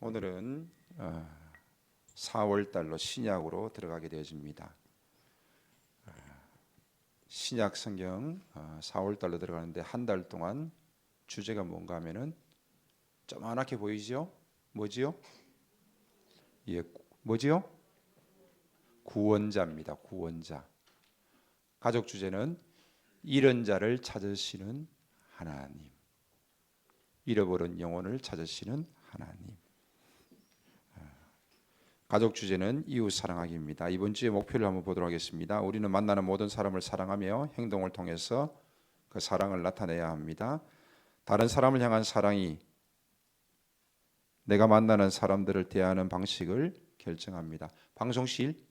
오늘은 4월 달로 신약으로 들어가게 되어집니다. 신약 성경 4월 달로 들어가는데 한 달 동안 주제가 뭔가 하면은 조그맣게 보이죠? 뭐지요? 예, 뭐지요? 구원자입니다. 구원자. 가족 주제는 잃은 자를 찾으시는 하나님. 잃어버린 영혼을 찾으시는 하나님. 가족 주제는 이웃 사랑하기입니다. 이번 주의 목표를 한번 보도록 하겠습니다. 우리는 만나는 모든 사람을 사랑하며 행동을 통해서 그 사랑을 나타내야 합니다. 다른 사람을 향한 사랑이 내가 만나는 사람들을 대하는 방식을 결정합니다. 방송실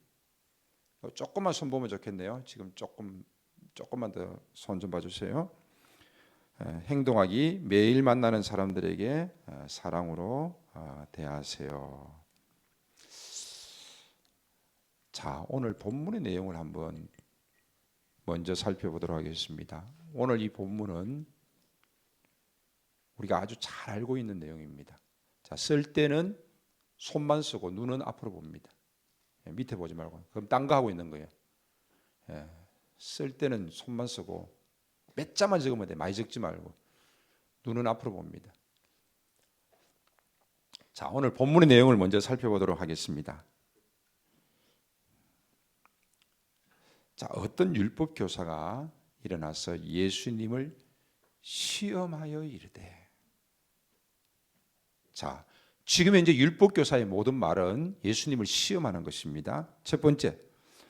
조금만 손 보면 좋겠네요. 지금 조금만 더 손 좀 봐주세요. 행동하기, 매일 만나는 사람들에게 사랑으로 대하세요. 자, 오늘 본문의 내용을 한번 먼저 살펴보도록 하겠습니다. 오늘 이 본문은 우리가 아주 잘 알고 있는 내용입니다. 자, 쓸 때는 손만 쓰고 눈은 앞으로 봅니다. 밑에 보지 말고. 그럼 딴 거 하고 있는 거예요. 쓸 때는 손만 쓰고 몇 자만 적으면 돼. 많이 적지 말고 눈은 앞으로 봅니다. 자, 오늘 본문의 내용을 먼저 살펴보도록 하겠습니다. 자, 어떤 율법 교사가 일어나서 예수님을 시험하여 이르되. 자, 지금 현재 율법 교사의 모든 말은 예수님을 시험하는 것입니다. 첫 번째,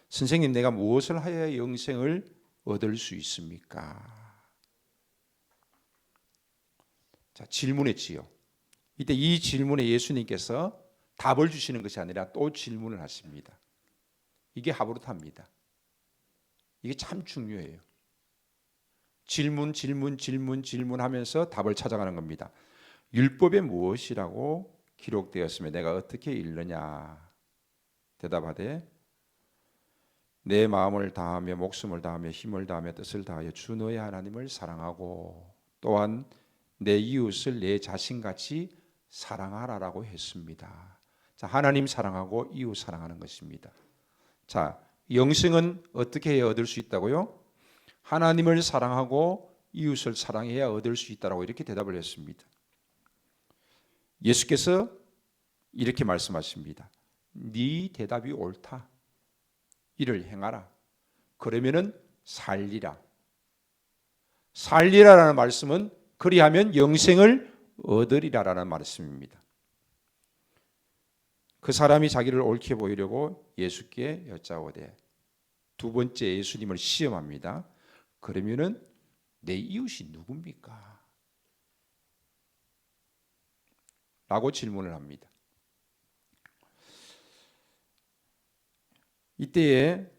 선생님, 내가 무엇을 하여야 영생을 얻을 수 있습니까? 자, 질문했지요. 이때 이 질문에 예수님께서 답을 주시는 것이 아니라 또 질문을 하십니다. 이게 하브루타입니다. 이게 참 중요해요. 질문하면서 답을 찾아가는 겁니다. 율법에 무엇이라고 기록되었으면 내가 어떻게 읽느냐? 대답하되 내 마음을 다하며 목숨을 다하며 힘을 다하며 뜻을 다하여 주 너의 하나님을 사랑하고 또한 내 이웃을 내 자신같이 사랑하라라고 했습니다. 자, 하나님 사랑하고 이웃 사랑하는 것입니다. 자, 영생은 어떻게 해야 얻을 수 있다고요? 하나님을 사랑하고 이웃을 사랑해야 얻을 수 있다라고 이렇게 대답을 했습니다. 예수께서 이렇게 말씀하십니다. 네 대답이 옳다. 이를 행하라. 그러면은 살리라. 살리라라는 말씀은 그리하면 영생을 얻으리라라는 말씀입니다. 그 사람이 자기를 옳게 보이려고 예수께 여짜오되 두 번째 예수님을 시험합니다. 그러면은 내 이웃이 누굽니까? 라고 질문을 합니다. 이때에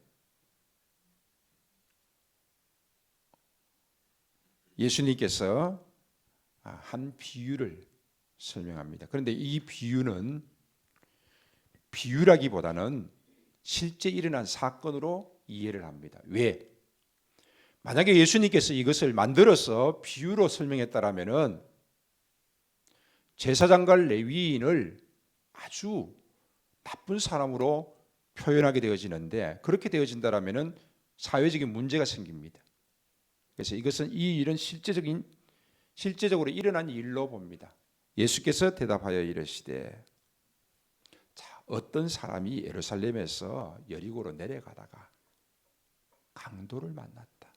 예수님께서 한 비유를 설명합니다. 그런데 이 비유는 비유라기보다는 실제 일어난 사건으로 이해를 합니다. 왜? 만약에 예수님께서 이것을 만들어서 비유로 설명했다라면은 제사장과 레위인을 아주 나쁜 사람으로 표현하게 되어지는데 그렇게 되어진다라면은 사회적인 문제가 생깁니다. 그래서 이것은 이 일은 실제적으로 일어난 일로 봅니다. 예수께서 대답하여 이르시되 자, 어떤 사람이 예루살렘에서 여리고로 내려가다가 강도를 만났다.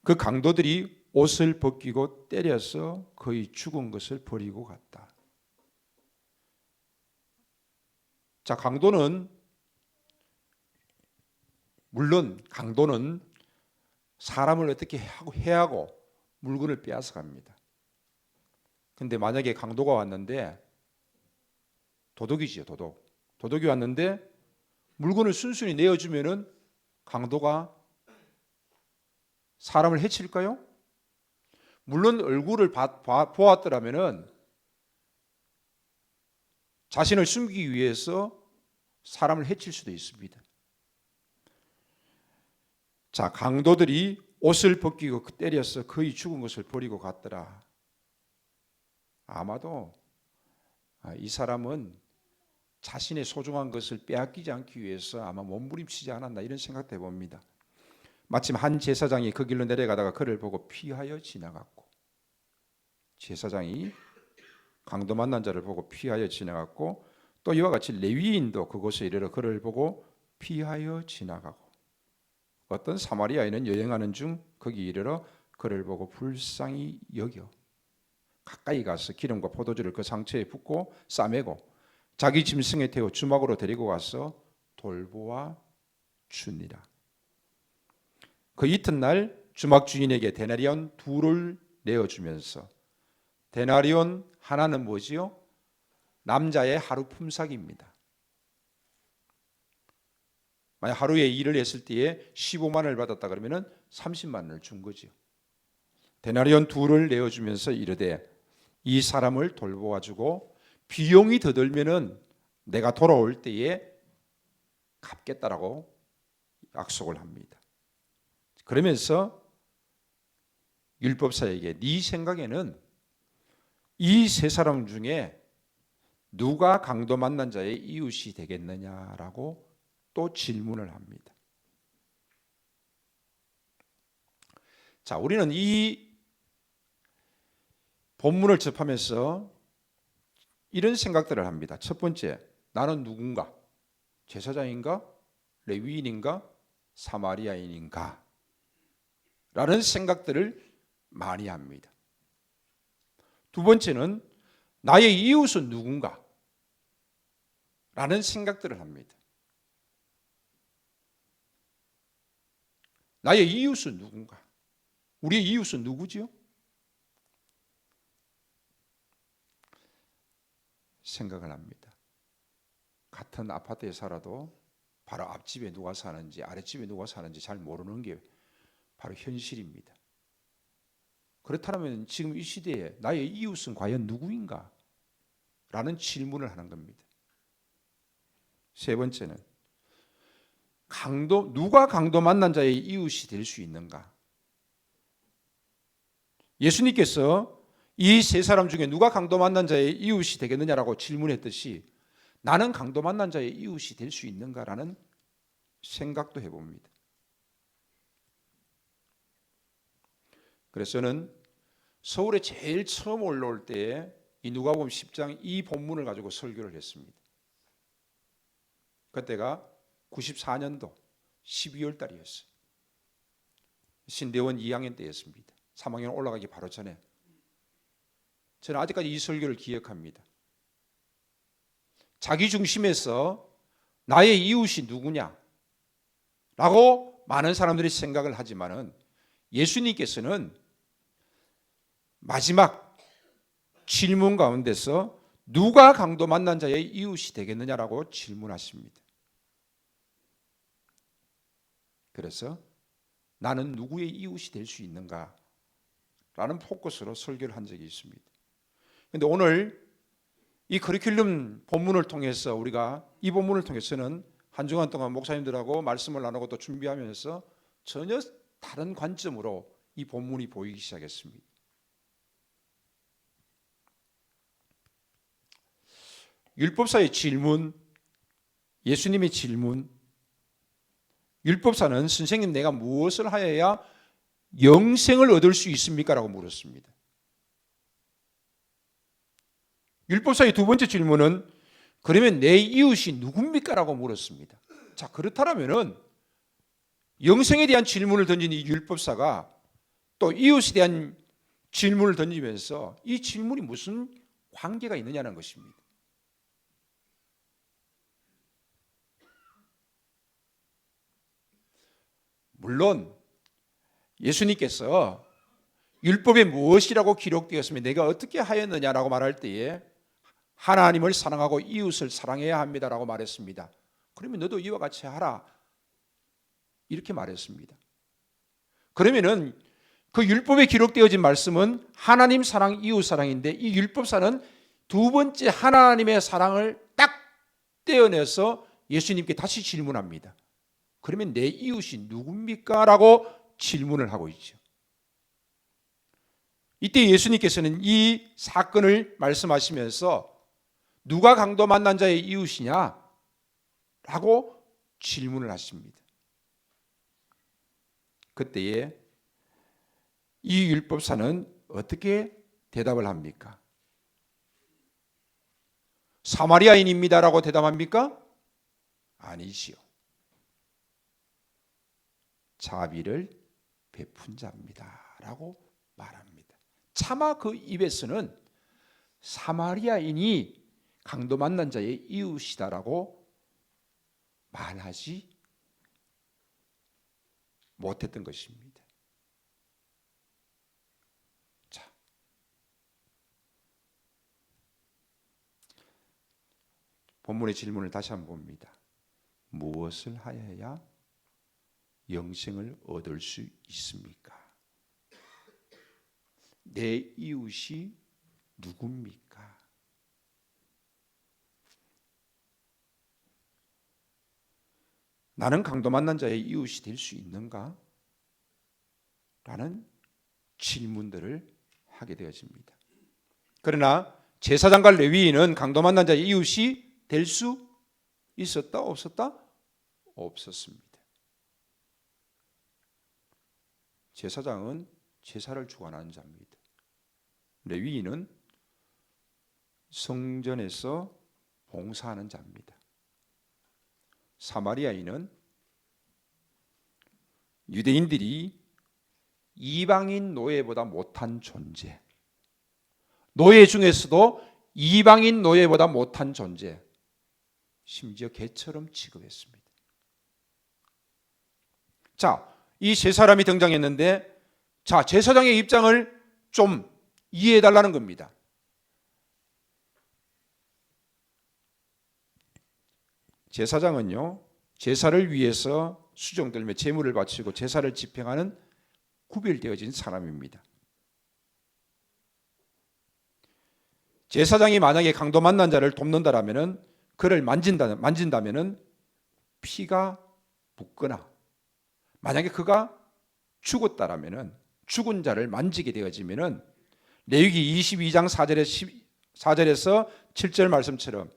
그 강도들이 옷을 벗기고 때려서 거의 죽은 것을 버리고 갔다. 자, 물론 강도는 사람을 어떻게 해하고 물건을 빼앗아 갑니다. 근데 만약에 강도가 왔는데 도둑이지요, 도둑이 왔는데 물건을 순순히 내어주면은 강도가 사람을 해칠까요? 물론 얼굴을 보았더라면은 자신을 숨기기 위해서 사람을 해칠 수도 있습니다. 자, 강도들이 옷을 벗기고 때려서 거의 죽은 것을 버리고 갔더라. 아마도 이 사람은 자신의 소중한 것을 빼앗기지 않기 위해서 아마 몸부림치지 않았나 이런 생각도 해봅니다. 마침 한 제사장이 그 길로 내려가다가 그를 보고 피하여 지나갔고, 제사장이 강도 만난 자를 보고 피하여 지나갔고, 또 이와 같이 레위인도 그곳에 이르러 그를 보고 피하여 지나가고, 어떤 사마리아인은 여행하는 중 거기 이르러 그를 보고 불쌍히 여겨 가까이 가서 기름과 포도주를 그 상처에 붓고 싸매고 자기 짐승에 태워 주막으로 데리고 가서 돌보아 주니라. 그 이튿날 주막 주인에게 데나리온 2를 내어주면서, 데나리온 하나는 뭐지요? 남자의 하루 품삯입니다. 만약 하루에 일을 했을 때에 15만 원을 받았다 그러면 30만 원을 준 거죠. 데나리온 2를 내어주면서 이르되 이 사람을 돌보아 주고 비용이 더 들면은 내가 돌아올 때에 갚겠다라고 약속을 합니다. 그러면서 율법사에게 네 생각에는 이 세 사람 중에 누가 강도 만난 자의 이웃이 되겠느냐라고 또 질문을 합니다. 자, 우리는 이 본문을 접하면서 이런 생각들을 합니다. 첫 번째, 나는 누군가? 제사장인가? 레위인인가? 사마리아인인가? 라는 생각들을 많이 합니다. 두 번째는 나의 이웃은 누군가? 라는 생각들을 합니다. 나의 이웃은 누군가? 우리의 이웃은 누구지요? 생각을 합니다. 같은 아파트에 살아도 바로 앞집에 누가 사는지 아랫집에 누가 사는지 잘 모르는 게 바로 현실입니다. 그렇다면 지금 이 시대에 나의 이웃은 과연 누구인가? 라는 질문을 하는 겁니다. 세 번째는 누가 강도 만난 자의 이웃이 될 수 있는가? 예수님께서 이 세 사람 중에 누가 강도 만난 자의 이웃이 되겠느냐라고 질문했듯이 나는 강도 만난 자의 이웃이 될 수 있는가라는 생각도 해봅니다. 그래서 저는 서울에 제일 처음 올라올 때에 이 누가복음 10장 이 본문을 가지고 설교를 했습니다. 그때가 94년도 12월 달이었어요. 신대원 2학년 때였습니다. 3학년 올라가기 바로 전에. 저는 아직까지 이 설교를 기억합니다. 자기 중심에서 나의 이웃이 누구냐? 라고 많은 사람들이 생각을 하지만은 예수님께서는 마지막 질문 가운데서 누가 강도 만난 자의 이웃이 되겠느냐라고 질문하십니다. 그래서 나는 누구의 이웃이 될 수 있는가? 라는 포커스로 설교를 한 적이 있습니다. 그런데 오늘 이 커리큘럼 본문을 통해서 우리가 이 본문을 통해서는 한 주간 동안 목사님들하고 말씀을 나누고 또 준비하면서 전혀 다른 관점으로 이 본문이 보이기 시작했습니다. 율법사의 질문, 예수님의 질문, 율법사는 선생님 내가 무엇을 하여야 영생을 얻을 수 있습니까? 라고 물었습니다. 율법사의 두 번째 질문은 그러면 내 이웃이 누굽니까? 라고 물었습니다. 자, 그렇다면 영생에 대한 질문을 던진 이 율법사가 또 이웃에 대한 질문을 던지면서 이 질문이 무슨 관계가 있느냐는 것입니다. 물론 예수님께서 율법에 무엇이라고 기록되었으면 내가 어떻게 하였느냐라고 말할 때에 하나님을 사랑하고 이웃을 사랑해야 합니다라고 말했습니다. 그러면 너도 이와 같이 하라 이렇게 말했습니다. 그러면은 그 율법에 기록되어진 말씀은 하나님 사랑, 이웃 사랑인데 이 율법사는 두 번째 하나님의 사랑을 딱 떼어내서 예수님께 다시 질문합니다. 그러면 내 이웃이 누굽니까? 라고 질문을 하고 있죠. 이때 예수님께서는 이 사건을 말씀하시면서 누가 강도 만난 자의 이웃이냐? 라고 질문을 하십니다. 그때에 이 율법사는 어떻게 대답을 합니까? 사마리아인입니다라고 대답합니까? 아니지요. 자비를 베푼 자입니다라고 말합니다. 차마 그 입에서는 사마리아인이 강도 만난 자의 이웃이다라고 말하지 못했던 것입니다. 자, 본문의 질문을 다시 한번 봅니다. 무엇을 하여야 영생을 얻을 수 있습니까? 내 이웃이 누굽니까? 나는 강도 만난 자의 이웃이 될 수 있는가? 라는 질문들을 하게 되어집니다. 그러나 제사장과 레위인은 강도 만난 자의 이웃이 될 수 있었다? 없었다? 없었습니다. 제사장은 제사를 주관하는 자입니다. 레위인은 성전에서 봉사하는 자입니다. 사마리아인은 유대인들이 이방인 노예보다 못한 존재, 노예 중에서도 이방인 노예보다 못한 존재, 심지어 개처럼 취급했습니다. 자, 이 세 사람이 등장했는데, 자, 제사장의 입장을 좀 이해해 달라는 겁니다. 제사장은요, 제사를 위해서 수종들며 제물을 바치고 제사를 집행하는 구별되어진 사람입니다. 제사장이 만약에 강도 만난 자를 돕는다라면은, 그를 만진다면은 피가 묻거나, 만약에 그가 죽었다라면은, 죽은 자를 만지게 되어지면은 레위기 22장 4절에서 7절 말씀처럼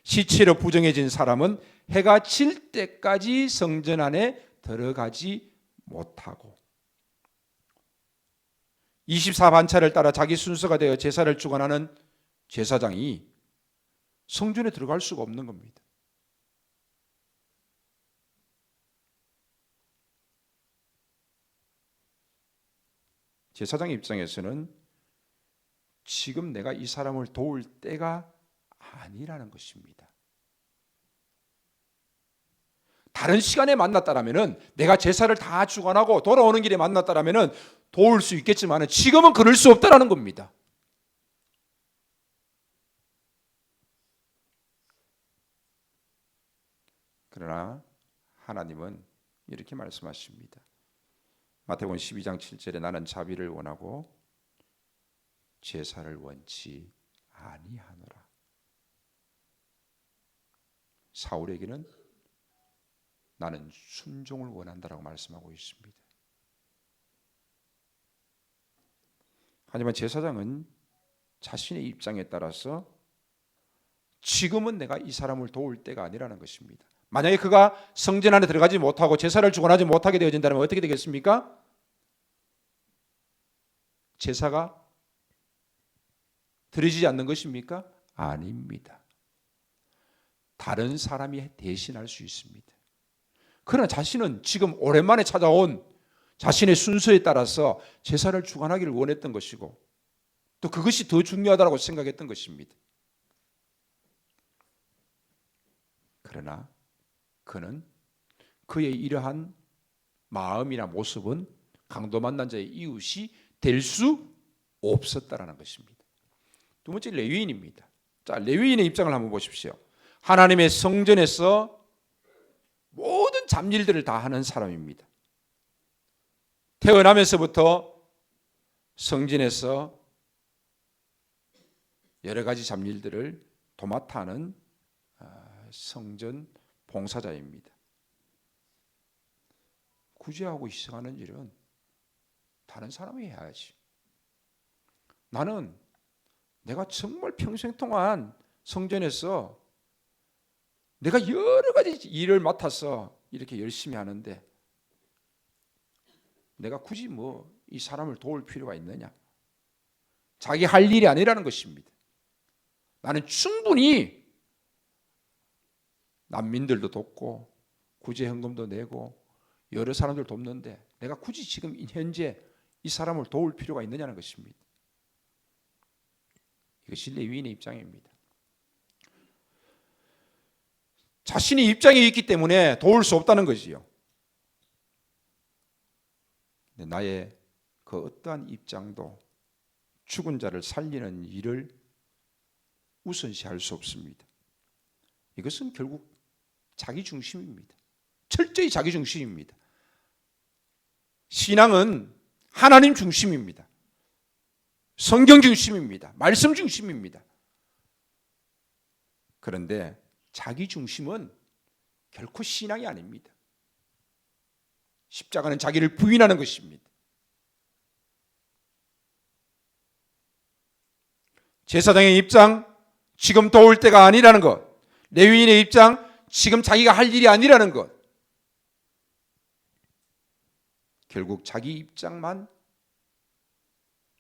시체로 부정해진 사람은 해가 질 때까지 성전 안에 들어가지 못하고 24반차를 따라 자기 순서가 되어 제사를 주관하는 제사장이 성전에 들어갈 수가 없는 겁니다. 제사장의 입장에서는 지금 내가 이 사람을 도울 때가 아니라는 것입니다. 다른 시간에 만났다라면은, 내가 제사를 다 주관하고 돌아오는 길에 만났다라면은 도울 수 있겠지만 지금은 그럴 수 없다라는 겁니다. 그러나 하나님은 이렇게 말씀하십니다. 마태복음 12장 7절에 나는 자비를 원하고 제사를 원치 아니하노라. 사울에게는 나는 순종을 원한다라고 말씀하고 있습니다. 하지만 제사장은 자신의 입장에 따라서 지금은 내가 이 사람을 도울 때가 아니라는 것입니다. 만약에 그가 성전 안에 들어가지 못하고 제사를 주관하지 못하게 되어진다면 어떻게 되겠습니까? 제사가 드려지지 않는 것입니까? 아닙니다. 다른 사람이 대신할 수 있습니다. 그러나 자신은 지금 오랜만에 찾아온 자신의 순서에 따라서 제사를 주관하기를 원했던 것이고, 또 그것이 더 중요하다고 생각했던 것입니다. 그러나 그는 그의 이러한 마음이나 모습은 강도 만난 자의 이웃이 될 수 없었다라는 것입니다. 두 번째, 레위인입니다. 자, 레위인의 입장을 한번 보십시오. 하나님의 성전에서 모든 잡일들을 다 하는 사람입니다. 태어나면서부터 성전에서 여러 가지 잡일들을 도맡아 하는 성전 봉사자입니다. 구제하고 희생하는 일은 다른 사람이 해야지. 나는 내가 정말 평생 동안 성전에서 내가 여러 가지 일을 맡아서 이렇게 열심히 하는데 내가 굳이 뭐 이 사람을 도울 필요가 있느냐? 자기 할 일이 아니라는 것입니다. 나는 충분히 난민들도 돕고 구제헌금도 내고 여러 사람들 돕는데 내가 굳이 지금 현재 이 사람을 도울 필요가 있느냐는 것입니다. 이것이 레위인의 입장입니다. 자신의 입장이 있기 때문에 도울 수 없다는 것이요. 나의 그 어떠한 입장도 죽은 자를 살리는 일을 우선시할 수 없습니다. 이것은 결국 자기 중심입니다. 철저히 자기 중심입니다. 신앙은 하나님 중심입니다. 성경 중심입니다. 말씀 중심입니다. 그런데 자기 중심은 결코 신앙이 아닙니다. 십자가는 자기를 부인하는 것입니다. 제사장의 입장, 지금 도울 때가 아니라는 것. 레위인의 입장, 지금 자기가 할 일이 아니라는 것. 결국 자기 입장만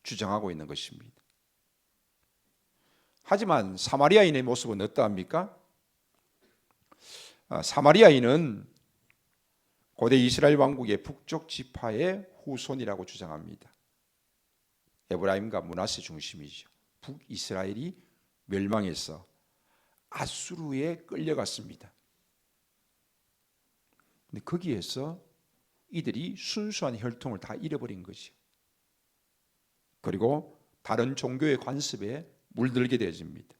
주장하고 있는 것입니다. 하지만 사마리아인의 모습은 어떠합니까? 사마리아인은 고대 이스라엘 왕국의 북쪽 지파의 후손이라고 주장합니다. 에브라임과 므낫세 중심이죠. 북이스라엘이 멸망해서 아수르에 끌려갔습니다. 근데 거기에서 이들이 순수한 혈통을 다 잃어버린 거죠. 그리고 다른 종교의 관습에 물들게 되어집니다.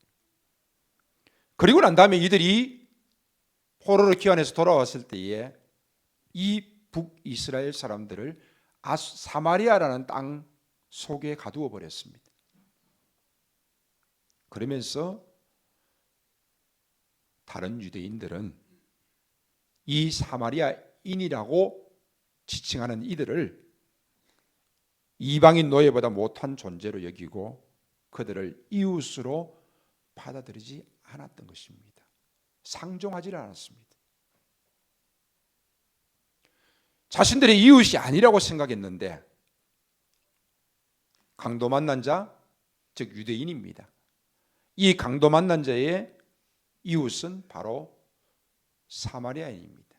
그리고 난 다음에 이들이 포로로 귀환해서 돌아왔을 때에 이 북이스라엘 사람들을 사마리아라는 땅 속에 가두어 버렸습니다. 그러면서 다른 유대인들은 이 사마리아인이라고 지칭하는 이들을 이방인 노예보다 못한 존재로 여기고 그들을 이웃으로 받아들이지 않았던 것입니다. 상종하지 않았습니다. 자신들의 이웃이 아니라고 생각했는데 강도 만난 자, 즉 유대인입니다. 이 강도 만난 자의 이웃은 바로 사마리아인입니다.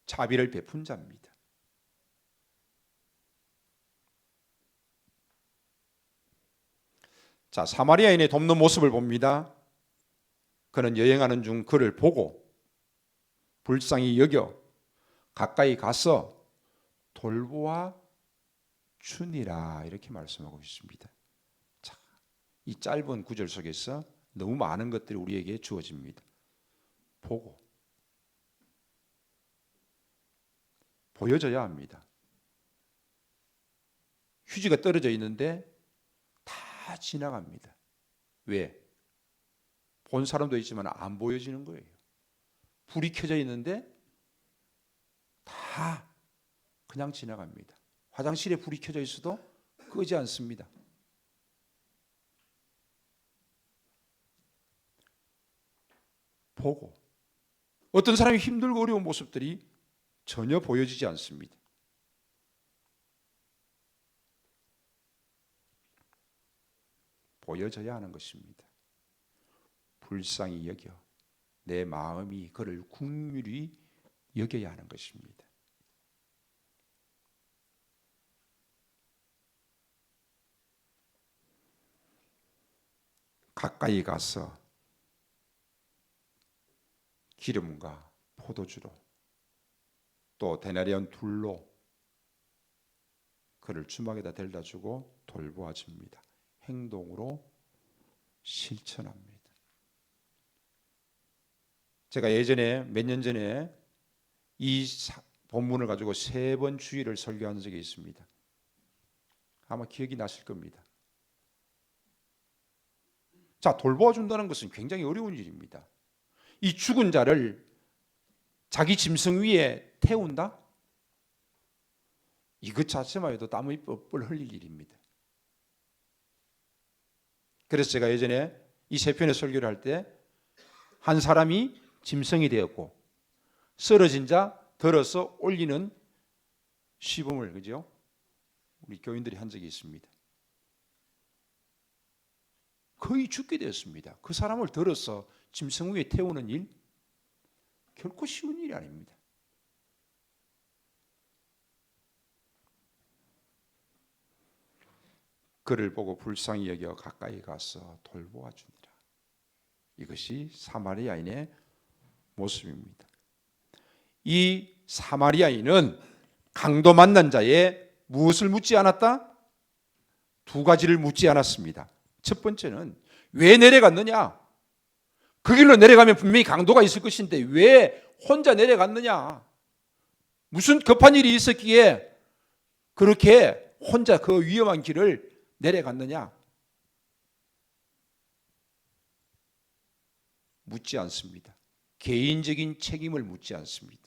자비를 베푼 자입니다. 자, 사마리아인의 돕는 모습을 봅니다. 그는 여행하는 중 그를 보고 불쌍히 여겨 가까이 가서 돌보아 주니라 이렇게 말씀하고 있습니다. 자, 이 짧은 구절 속에서 너무 많은 것들이 우리에게 주어집니다. 보고 보여져야 합니다. 휴지가 떨어져 있는데 다 지나갑니다. 왜? 본 사람도 있지만 안 보여지는 거예요. 불이 켜져 있는데 다 그냥 지나갑니다. 화장실에 불이 켜져 있어도 끄지 않습니다. 보고 어떤 사람이 힘들고 어려운 모습들이 전혀 보여지지 않습니다. 보여져야 하는 것입니다. 불쌍히 여겨 내 마음이 그를 긍휼히 여겨야 하는 것입니다. 가까이 가서 기름과 포도주로 또 데나리온 둘로 그를 주막에다 데려다 주고 돌보아 줍니다. 행동으로 실천합니다. 제가 예전에 몇 년 전에 이 본문을 가지고 3번 주일을 설교한 적이 있습니다. 아마 기억이 나실 겁니다. 자, 돌보아 준다는 것은 굉장히 어려운 일입니다. 이 죽은 자를 자기 짐승 위에 태운다? 이것 자체만 해도 땀이 뻘뻘 흘릴 일입니다. 그래서 제가 예전에 이 세 편의 설교를 할 때 한 사람이 짐승이 되었고 쓰러진 자 들어서 올리는 시범을, 그죠? 우리 교인들이 한 적이 있습니다. 거의 죽게 되었습니다. 그 사람을 들어서 짐승 위에 태우는 일 결코 쉬운 일이 아닙니다. 그를 보고 불쌍히 여겨 가까이 가서 돌보아 주니라. 이것이 사마리아인의 모습입니다. 이 사마리아인은 강도 만난 자에 무엇을 묻지 않았다? 두 가지를 묻지 않았습니다. 첫 번째는 왜 내려갔느냐? 그 길로 내려가면 분명히 강도가 있을 것인데 왜 혼자 내려갔느냐? 무슨 급한 일이 있었기에 그렇게 혼자 그 위험한 길을 내려갔느냐? 묻지 않습니다. 개인적인 책임을 묻지 않습니다.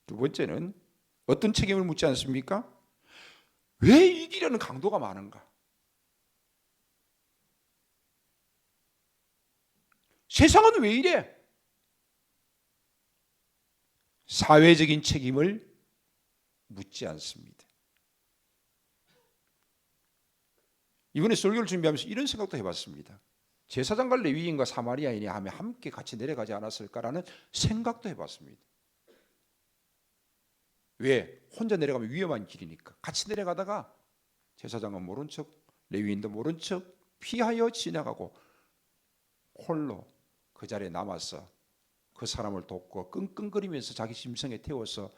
두 번째는 어떤 책임을 묻지 않습니까? 왜 이 길에는 강도가 많은가? 세상은 왜 이래? 사회적인 책임을 묻지 않습니다. 이번에 설교를 준비하면서 이런 생각도 해봤습니다. 제사장과 레위인과 사마리아인이 함께 같이 내려가지 않았을까라는 생각도 해봤습니다. 왜? 혼자 내려가면 위험한 길이니까. 같이 내려가다가 제사장은 모른 척, 레위인도 모른 척 피하여 지나가고 홀로 그 자리에 남아서 그 사람을 돕고 끙끙거리면서 자기 심성에 태워서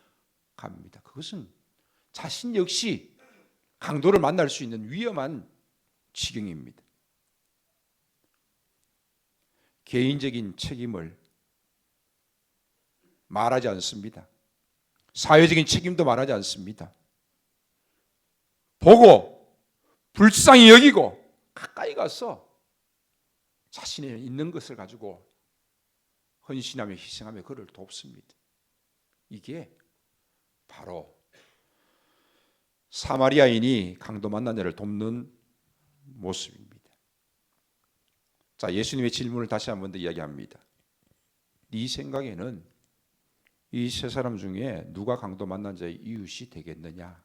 갑니다. 그것은 자신 역시 강도를 만날 수 있는 위험한 지경입니다. 개인적인 책임을 말하지 않습니다. 사회적인 책임도 말하지 않습니다. 보고 불쌍히 여기고 가까이 가서 자신의 있는 것을 가지고 헌신하며 희생하며 그를 돕습니다. 이게 바로 사마리아인이 강도 만난 자를 돕는 모습입니다. 자, 예수님의 질문을 다시 한 번 더 이야기합니다. 네 생각에는 이 세 사람 중에 누가 강도 만난 자의 이웃이 되겠느냐?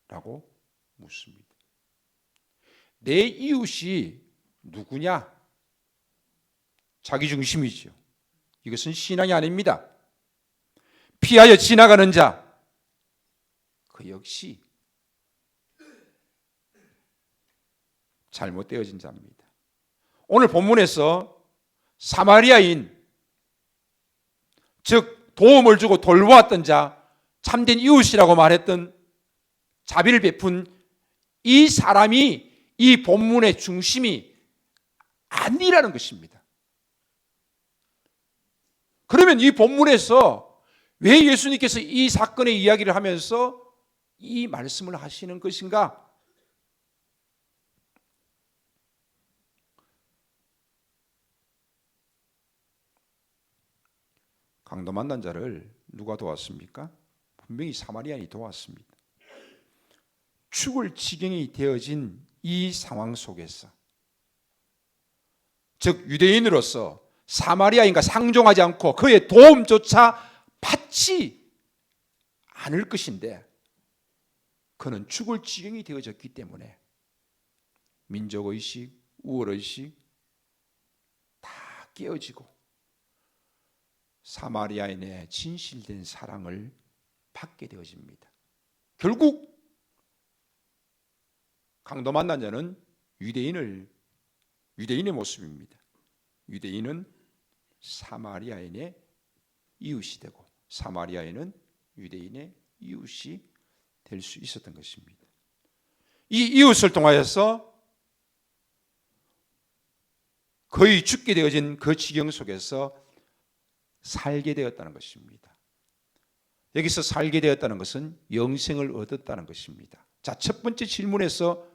라고 묻습니다. 내 이웃이 누구냐? 자기중심이죠. 이것은 신앙이 아닙니다. 피하여 지나가는 자, 그 역시 잘못되어진 자입니다. 오늘 본문에서 사마리아인, 즉 도움을 주고 돌보았던 자, 참된 이웃이라고 말했던 자비를 베푼 이 사람이 이 본문의 중심이 아니라는 것입니다. 그러면 이 본문에서 왜 예수님께서 이 사건의 이야기를 하면서 이 말씀을 하시는 것인가? 강도 만난 자를 누가 도왔습니까? 분명히 사마리아인이 도왔습니다. 죽을 지경이 되어진 이 상황 속에서, 즉 유대인으로서 사마리아인과 상종하지 않고 그의 도움조차 받지 않을 것인데 그는 죽을 지경이 되어졌기 때문에 민족의식, 우월의식 다 깨어지고 사마리아인의 진실된 사랑을 받게 되어집니다. 결국 강도 만난 자는 유대인의 모습입니다. 유대인은 사마리아인의 이웃이 되고 사마리아인은 유대인의 이웃이 될 수 있었던 것입니다. 이 이웃을 통하여서 거의 죽게 되어진 그 지경 속에서 살게 되었다는 것입니다. 여기서 살게 되었다는 것은 영생을 얻었다는 것입니다. 자, 첫 번째 질문에서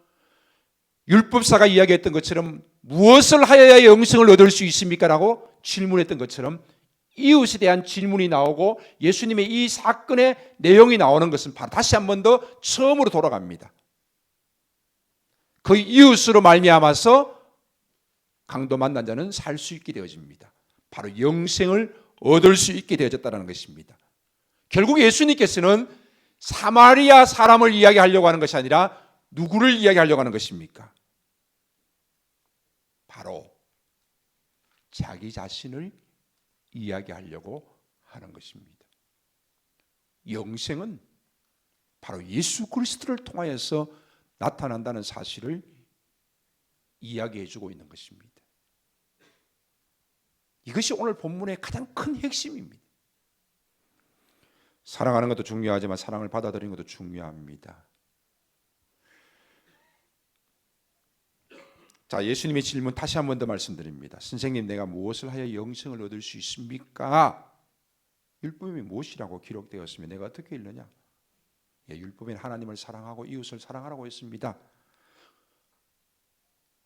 율법사가 이야기했던 것처럼 무엇을 하여야 영생을 얻을 수 있습니까? 라고 질문했던 것처럼 이웃에 대한 질문이 나오고 예수님의 이 사건의 내용이 나오는 것은 바로 다시 한 번 더 처음으로 돌아갑니다. 그 이웃으로 말미암아서 강도 만난 자는 살 수 있게 되어집니다. 바로 영생을 얻을 수 있게 되어졌다는 것입니다. 결국 예수님께서는 사마리아 사람을 이야기하려고 하는 것이 아니라 누구를 이야기하려고 하는 것입니까? 바로 자기 자신을 이야기하려고 하는 것입니다. 영생은 바로 예수 그리스도를 통하여서 나타난다는 사실을 이야기해 주고 있는 것입니다. 이것이 오늘 본문의 가장 큰 핵심입니다. 사랑하는 것도 중요하지만 사랑을 받아들이는 것도 중요합니다. 자, 예수님의 질문 다시 한 번 더 말씀드립니다. 선생님, 내가 무엇을 하여 영생을 얻을 수 있습니까? 율법이 무엇이라고 기록되었으면 내가 어떻게 읽느냐? 예, 율법은 하나님을 사랑하고 이웃을 사랑하라고 했습니다.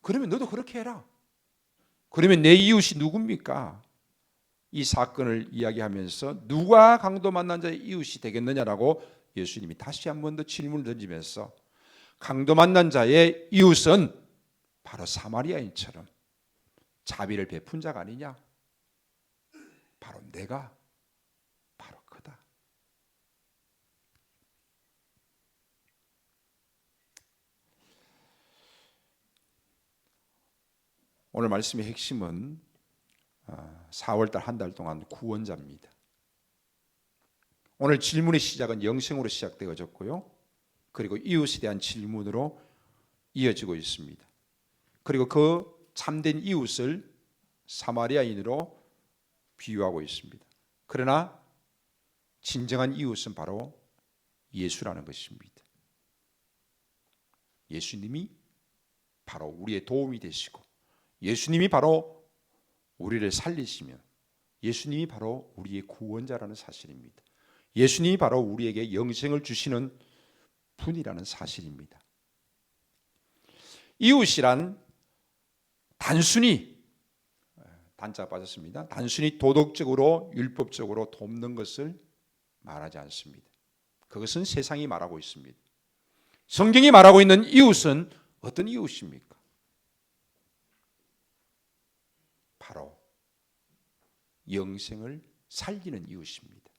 그러면 너도 그렇게 해라. 그러면 내 이웃이 누굽니까? 이 사건을 이야기하면서 누가 강도 만난 자의 이웃이 되겠느냐라고 예수님이 다시 한 번 더 질문을 던지면서 강도 만난 자의 이웃은 바로 사마리아인처럼 자비를 베푼 자가 아니냐? 바로 내가 바로 그다. 오늘 말씀의 핵심은 4월달 한 달 동안 구원자입니다. 오늘 질문의 시작은 영생으로 시작되어졌고요. 그리고 이웃에 대한 질문으로 이어지고 있습니다. 그리고 그 참된 이웃을 사마리아인으로 비유하고 있습니다. 그러나 진정한 이웃은 바로 예수라는 것입니다. 예수님이 바로 우리의 도움이 되시고 예수님이 바로 우리를 살리시며 예수님이 바로 우리의 구원자라는 사실입니다. 예수님이 바로 우리에게 영생을 주시는 분이라는 사실입니다. 이웃이란 단순히 단자가 빠졌습니다. 단순히 도덕적으로 율법적으로 돕는 것을 말하지 않습니다. 그것은 세상이 말하고 있습니다. 성경이 말하고 있는 이웃은 어떤 이웃입니까? 바로 영생을 살리는 이웃입니다.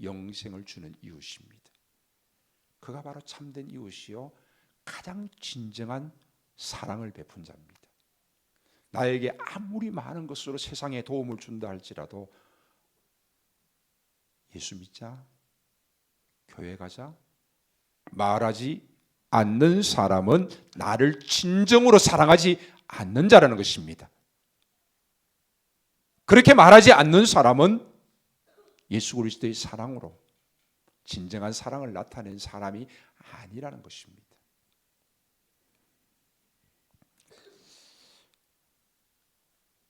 영생을 주는 이웃입니다. 그가 바로 참된 이웃이요 가장 진정한 사랑을 베푼 자입니다. 나에게 아무리 많은 것으로 세상에 도움을 준다 할지라도 예수 믿자, 교회 가자 말하지 않는 사람은 나를 진정으로 사랑하지 않는 자라는 것입니다. 그렇게 말하지 않는 사람은 예수 그리스도의 사랑으로 진정한 사랑을 나타낸 사람이 아니라는 것입니다.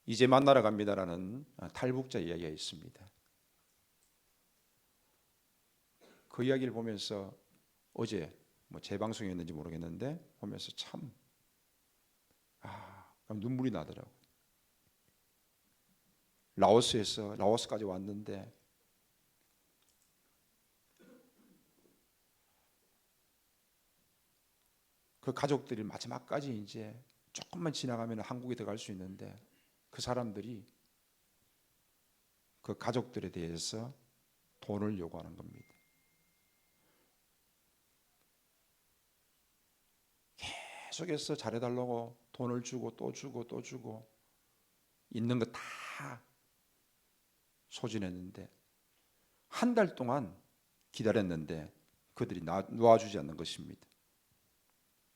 이제 만나러 갑니다라는 탈북자 이야기가 있습니다. 그 이야기를 보면서 어제 재방송이었는지 모르겠는데 보면서 참 눈물이 나더라고. 라오스까지 왔는데 그 가족들이 마지막까지 이제 조금만 지나가면 한국에 들어갈 수 있는데 그 사람들이 그 가족들에 대해서 돈을 요구하는 겁니다. 계속해서 잘해달라고 돈을 주고 또 주고 또 주고 있는 거 다 소진했는데 한 달 동안 기다렸는데 그들이 놓아주지 않는 것입니다.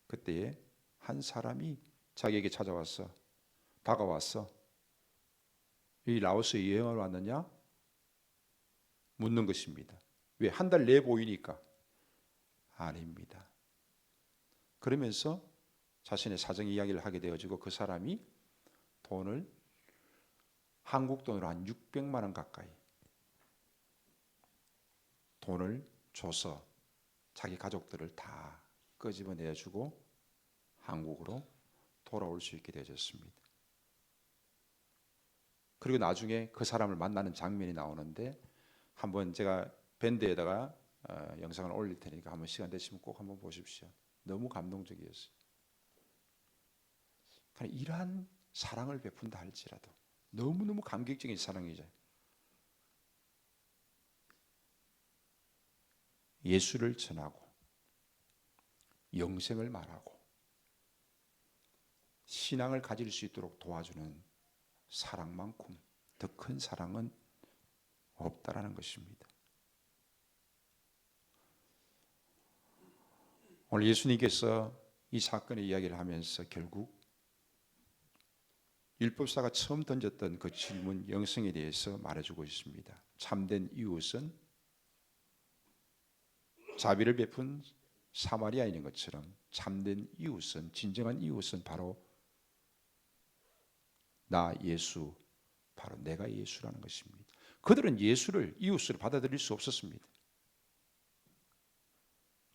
그때에 한 사람이 자기에게 다가와서 이 라오스에 여행을 왔느냐? 묻는 것입니다. 왜? 한 달 내에 보이니까. 아닙니다. 그러면서 자신의 사정 이야기를 하게 되어지고 그 사람이 돈을 한국 돈으로 한 600만 원 가까이 돈을 줘서 자기 가족들을 다 끄집어내주고 한국으로 돌아올 수 있게 되어졌습니다. 그리고 나중에 그 사람을 만나는 장면이 나오는데 한번 제가 밴드에다가 영상을 올릴 테니까 한번 시간 되시면 꼭 한번 보십시오. 너무 감동적이었어요. 이러한 사랑을 베푼다 할지라도 너무너무 감격적인 사랑이죠. 예수를 전하고 영생을 말하고 신앙을 가질 수 있도록 도와주는 사랑만큼 더 큰 사랑은 없다라는 것입니다. 오늘 예수님께서 이 사건의 이야기를 하면서 결국 율법사가 처음 던졌던 그 질문 영성에 대해서 말해주고 있습니다. 참된 이웃은 자비를 베푼 사마리아인인 것처럼 참된 이웃은, 진정한 이웃은 바로 나 예수, 바로 내가 예수라는 것입니다. 그들은 예수를, 이웃을 받아들일 수 없었습니다.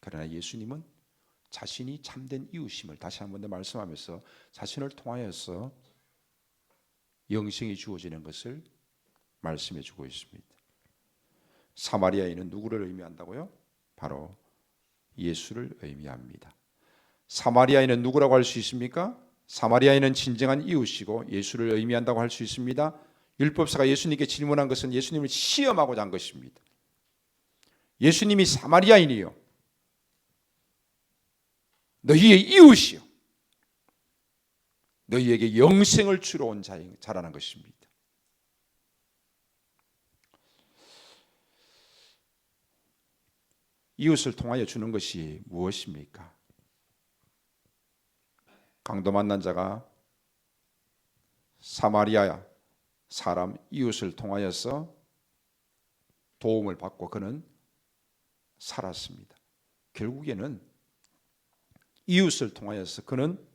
그러나 예수님은 자신이 참된 이웃임을 다시 한 번 더 말씀하면서 자신을 통하여서 영생이 주어지는 것을 말씀해 주고 있습니다. 사마리아인은 누구를 의미한다고요? 바로 예수를 의미합니다. 사마리아인은 누구라고 할 수 있습니까? 사마리아인은 진정한 이웃이고 예수를 의미한다고 할 수 있습니다. 율법사가 예수님께 질문한 것은 예수님을 시험하고자 한 것입니다. 예수님이 사마리아인이요, 너희의 이웃이요, 너희에게 영생을 주러 온 자라는 것입니다. 이웃을 통하여 주는 것이 무엇입니까? 강도 만난 자가 사마리아 사람 이웃을 통하여서 도움을 받고 그는 살았습니다. 결국에는 이웃을 통하여서 그는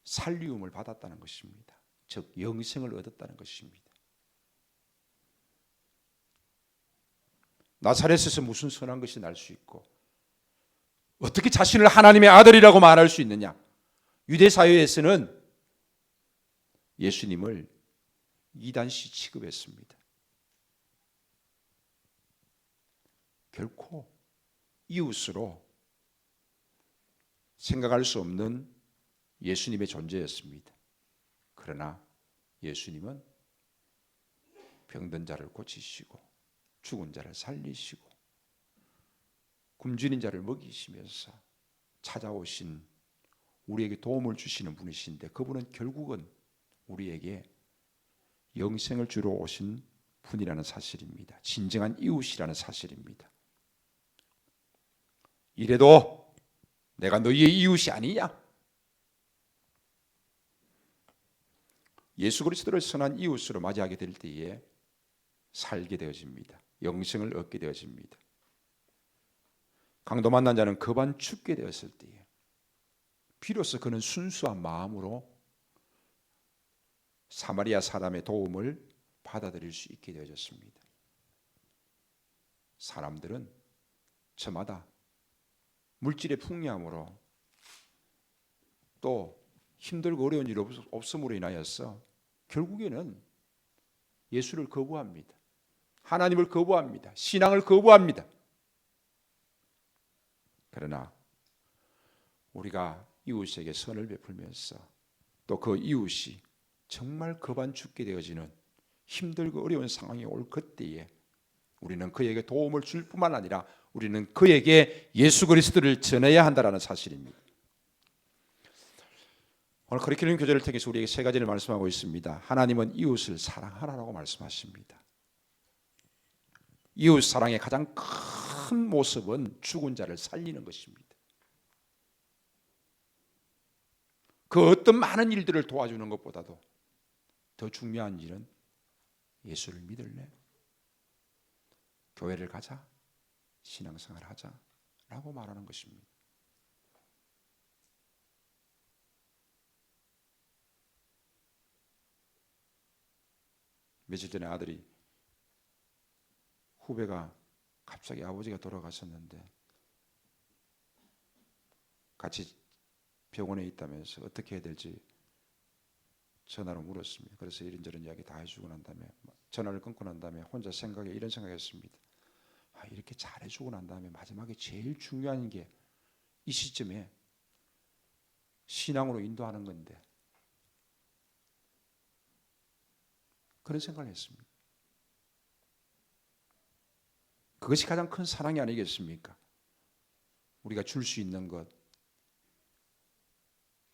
살리움을 받았다는 것입니다. 즉 영생을 얻었다는 것입니다. 나사렛에서 무슨 선한 것이 날 수 있고 어떻게 자신을 하나님의 아들이라고 말할 수 있느냐? 유대 사회에서는 예수님을 이단시 취급했습니다. 결코 이웃으로 생각할 수 없는 예수님의 존재였습니다. 그러나 예수님은 병든 자를 고치시고 죽은 자를 살리시고 굶주린 자를 먹이시면서 찾아오신 우리에게 도움을 주시는 분이신데 그분은 결국은 우리에게 영생을 주러 오신 분이라는 사실입니다. 진정한 이웃이라는 사실입니다. 이래도 내가 너희의 이웃이 아니냐? 예수 그리스도를 선한 이웃으로 맞이하게 될 때에 살게 되어집니다. 영생을 얻게 되어집니다. 강도 만난 자는 급한 죽게 되었을 때에 비로소 그는 순수한 마음으로 사마리아 사람의 도움을 받아들일 수 있게 되어졌습니다. 사람들은 저마다 물질의 풍요함으로 또 힘들고 어려운 일이 없음으로 인하여서 결국에는 예수를 거부합니다. 하나님을 거부합니다. 신앙을 거부합니다. 그러나 우리가 이웃에게 선을 베풀면서 또 그 이웃이 정말 급한 죽게 되어지는 힘들고 어려운 상황이 올 그때에 우리는 그에게 도움을 줄 뿐만 아니라 우리는 그에게 예수 그리스도를 전해야 한다는 사실입니다. 오늘 커리큘럼 교재를 통해서 우리에게 세 가지를 말씀하고 있습니다. 하나님은 이웃을 사랑하라고 말씀하십니다. 이웃 사랑의 가장 큰 모습은 죽은 자를 살리는 것입니다. 그 어떤 많은 일들을 도와주는 것보다도 더 중요한 일은 예수를 믿을래? 교회를 가자, 신앙생활을 하자라고 말하는 것입니다. 며칠 전에 아들이 후배가 갑자기 아버지가 돌아가셨는데 같이 병원에 있다면서 어떻게 해야 될지 전화로 물었습니다. 그래서 이런저런 이야기 다 해주고 난 다음에 전화를 끊고 난 다음에 혼자 이런 생각했습니다. 이렇게 잘해주고 난 다음에 마지막에 제일 중요한 게 이 시점에 신앙으로 인도하는 건데 그런 생각을 했습니다. 그것이 가장 큰 사랑이 아니겠습니까? 우리가 줄 수 있는 것,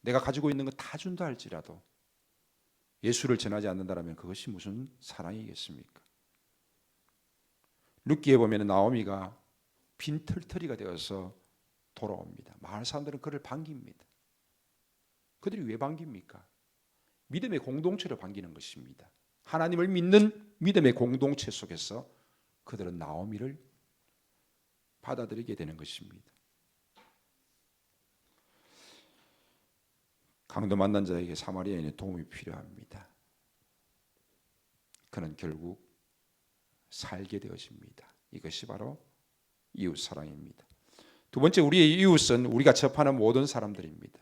내가 가지고 있는 것 다 준다 할지라도 예수를 전하지 않는다면 그것이 무슨 사랑이겠습니까? 룻기에 보면 나오미가 빈털터리가 되어서 돌아옵니다. 마을 사람들은 그를 반깁니다. 그들이 왜 반깁니까? 믿음의 공동체로 반기는 것입니다. 하나님을 믿는 믿음의 공동체 속에서 그들은 나오미를 받아들이게 되는 것입니다. 강도 만난 자에게 사마리아인의 도움이 필요합니다. 그는 결국 살게 되어집니다. 이것이 바로 이웃 사랑입니다. 두 번째, 우리의 이웃은 우리가 접하는 모든 사람들입니다.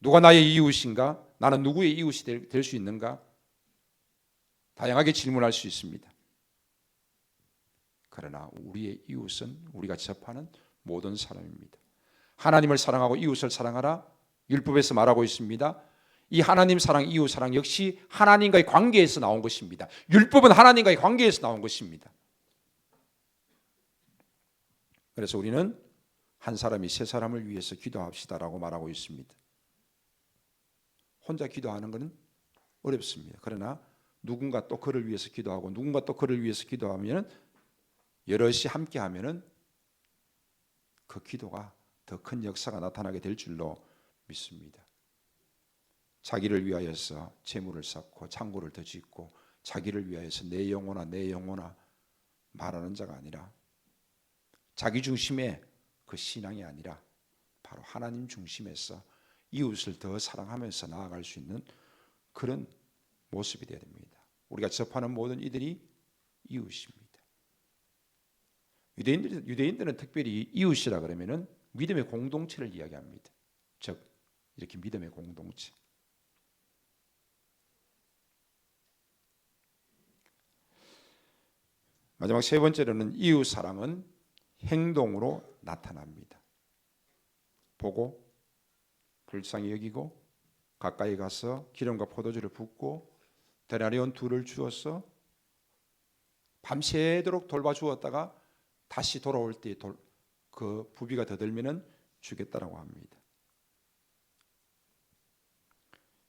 누가 나의 이웃인가? 나는 누구의 이웃이 될 수 있는가? 다양하게 질문할 수 있습니다. 그러나 우리의 이웃은 우리가 접하는 모든 사람입니다. 하나님을 사랑하고 이웃을 사랑하라 율법에서 말하고 있습니다. 이 하나님 사랑, 이웃 사랑 역시 하나님과의 관계에서 나온 것입니다. 율법은 하나님과의 관계에서 나온 것입니다. 그래서 우리는 한 사람이 세 사람을 위해서 기도합시다라고 말하고 있습니다. 혼자 기도하는 것은 어렵습니다. 그러나 누군가 또 그를 위해서 기도하고 누군가 또 그를 위해서 기도하면 여럿이 함께 하면은 그 기도가 더 큰 역사가 나타나게 될 줄로 믿습니다. 자기를 위하여서 재물을 쌓고 창고를 더 짓고 자기를 위하여서 내 영혼아 말하는 자가 아니라 자기 중심의 그 신앙이 아니라 바로 하나님 중심에서 이웃을 더 사랑하면서 나아갈 수 있는 그런 모습이 되어야 됩니다. 우리가 접하는 모든 이들이 이웃입니다. 유대인들은 특별히 이웃이라 그러면은 믿음의 공동체를 이야기합니다. 즉 이렇게 믿음의 공동체. 마지막 세 번째로는 이웃 사랑은 행동으로 나타납니다. 보고 불쌍히 여기고 가까이 가서 기름과 포도주를 붓고 데나리온 2를 주어서 밤새도록 돌봐주었다가 다시 돌아올 때 그 부비가 더 들면은 주겠다라고 합니다.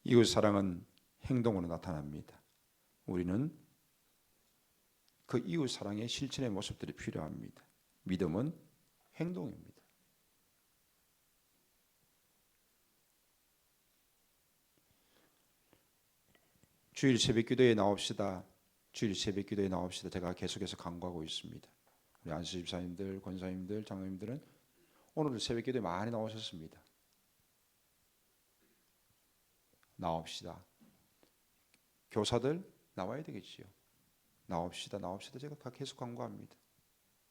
이웃 사랑은 행동으로 나타납니다. 우리는 그 이웃 사랑의 실천의 모습들이 필요합니다. 믿음은 행동입니다. 주일 새벽기도에 나옵시다. 주일 새벽기도에 나옵시다. 제가 계속해서 강구하고 있습니다. 우리 안수 집사님들, 권사님들, 장로님들은 오늘도 새벽기도에 많이 나오셨습니다. 나옵시다. 교사들 나와야 되겠지요. 나옵시다. 제가 다 계속 강구합니다.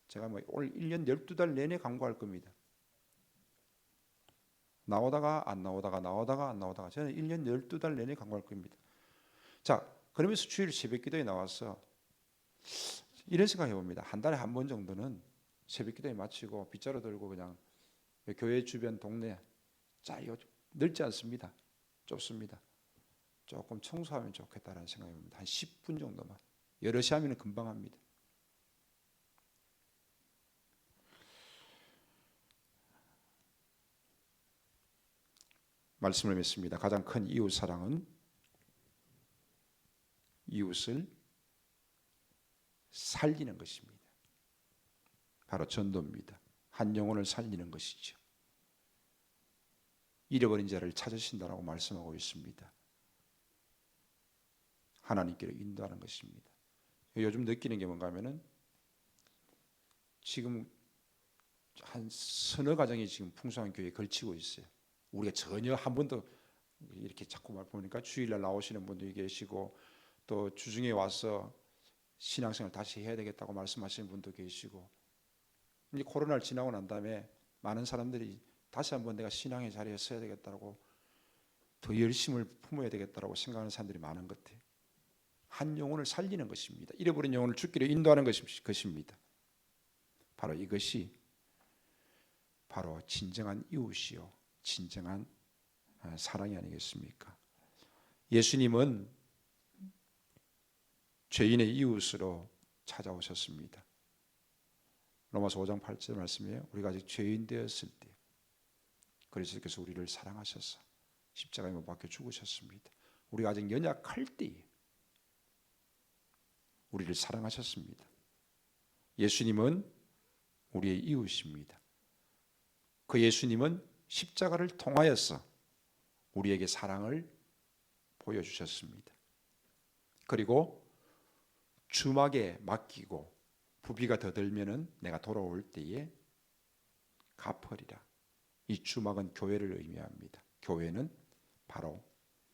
제가 올 1년 12달 내내 강구할 겁니다. 나오다가 안 나오다가 저는 1년 12달 내내 강구할 겁니다. 자, 그러면서 주일 새벽기도에 나와서 이런 생각해 봅니다. 한 달에 한 번 정도는 새벽기도에 마치고 빗자루 들고 그냥 교회 주변 동네 넓지 않습니다. 좁습니다. 조금 청소하면 좋겠다라는 생각이 듭니다. 한 10분 정도만. 여럿이 하면 금방 합니다. 말씀을 맺습니다. 가장 큰 이웃 사랑은 이웃을 살리는 것입니다. 바로 전도입니다. 한 영혼을 살리는 것이죠. 잃어버린 자를 찾으신다라고 말씀하고 있습니다. 하나님께로 인도하는 것입니다. 요즘 느끼는 게 뭔가 하면은 지금 한 서너 가정이 지금 풍성한 교회에 걸치고 있어요. 우리가 전혀 한 번도 이렇게 자꾸 말 보니까 주일날 나오시는 분들이 계시고 또 주중에 와서 신앙생활 다시 해야 되겠다고 말씀하시는 분도 계시고 이제 코로나를 지나고 난 다음에 많은 사람들이 다시 한번 내가 신앙의 자리에 서야 되겠다고 더 열심을 품어야 되겠다고 생각하는 사람들이 많은 것 같아요. 한 영혼을 살리는 것입니다. 잃어버린 영혼을 죽기로 인도하는 것입니다. 바로 이것이 바로 진정한 이웃이요 진정한 사랑이 아니겠습니까? 예수님은 죄인의 이웃으로 찾아오셨습니다. 로마서 5장 8절 말씀이에요. 우리가 아직 죄인 되었을 때 그리스도께서 우리를 사랑하셔서 십자가에 못 박혀 죽으셨습니다. 우리가 아직 연약할 때에 우리를 사랑하셨습니다. 예수님은 우리의 이웃입니다. 그 예수님은 십자가를 통하여서 우리에게 사랑을 보여주셨습니다. 그리고 주막에 맡기고 부비가 더 들면은 내가 돌아올 때에 갚으리라. 이 주막은 교회를 의미합니다. 교회는 바로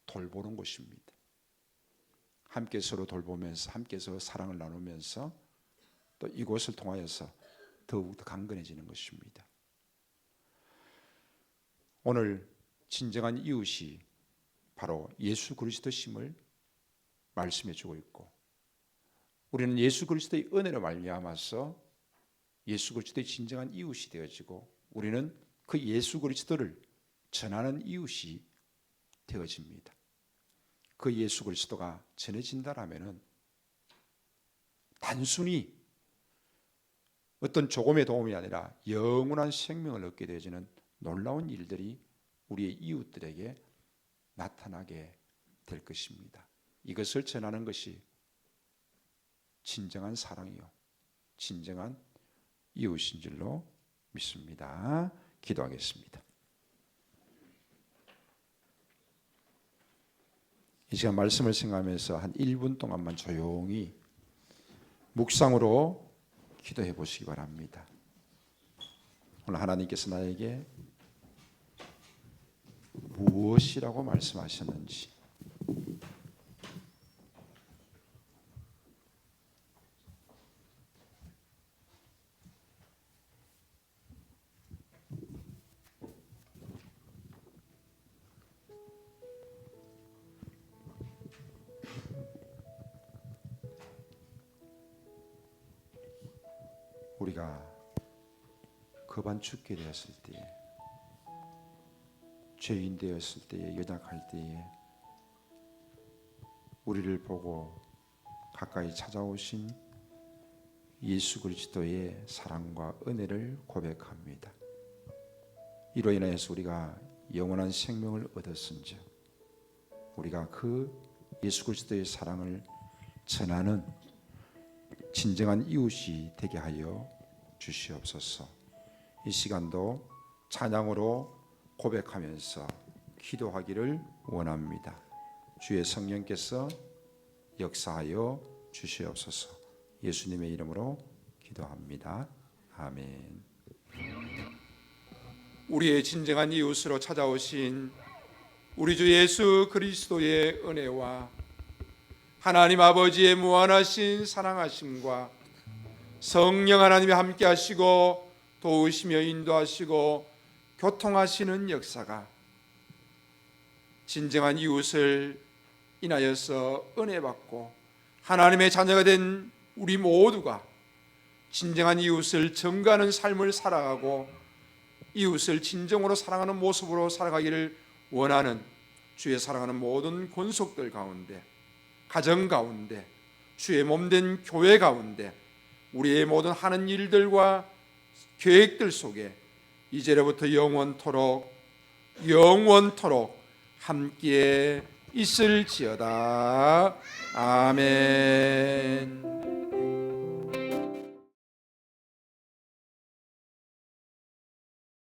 돌보는 곳입니다. 함께 서로 돌보면서 함께 서로 사랑을 나누면서 또 이곳을 통하여서 더욱더 강건해지는 것입니다. 오늘 진정한 이웃이 바로 예수 그리스도심을 말씀해 주고 있고, 우리는 예수 그리스도의 은혜로 말미암아서 예수 그리스도의 진정한 이웃이 되어지고, 우리는 그 예수 그리스도를 전하는 이웃이 되어집니다. 그 예수 그리스도가 전해진다라면은 단순히 어떤 조금의 도움이 아니라 영원한 생명을 얻게 되어지는 놀라운 일들이 우리의 이웃들에게 나타나게 될 것입니다. 이것을 전하는 것이 진정한 사랑이요 진정한 이웃인 줄로 믿습니다. 기도하겠습니다. 이 시간 말씀을 생각하면서 한 1분 동안만 조용히 묵상으로 기도해 보시기 바랍니다. 오늘 하나님께서 나에게 무엇이라고 말씀하셨는지, 우리가 급한 죽게 되었을 때에, 죄인 되었을 때에, 연약할 때에 우리를 보고 가까이 찾아오신 예수 그리스도의 사랑과 은혜를 고백합니다. 이로 인하여서 우리가 영원한 생명을 얻었은즉 우리가 그 예수 그리스도의 사랑을 전하는 진정한 이웃이 되게 하여 주시옵소서. 이 시간도 찬양으로 고백하면서 기도하기를 원합니다. 주의 성령께서 역사하여 주시옵소서. 예수님의 이름으로 기도합니다. 아멘. 우리의 진정한 이웃으로 찾아오신 우리 주 예수 그리스도의 은혜와 하나님 아버지의 무한하신 사랑하심과 성령 하나님이 함께 하시고 도우시며 인도하시고 교통하시는 역사가 진정한 이웃을 인하여서 은혜 받고 하나님의 자녀가 된 우리 모두가 진정한 이웃을 증거하는 삶을 살아가고 이웃을 진정으로 사랑하는 모습으로 살아가기를 원하는 주의 사랑하는 모든 권속들 가운데, 가정 가운데, 주의 몸된 교회 가운데, 우리의 모든 하는 일들과 계획들 속에 이제로부터 영원토록 함께 있을지어다. 아멘.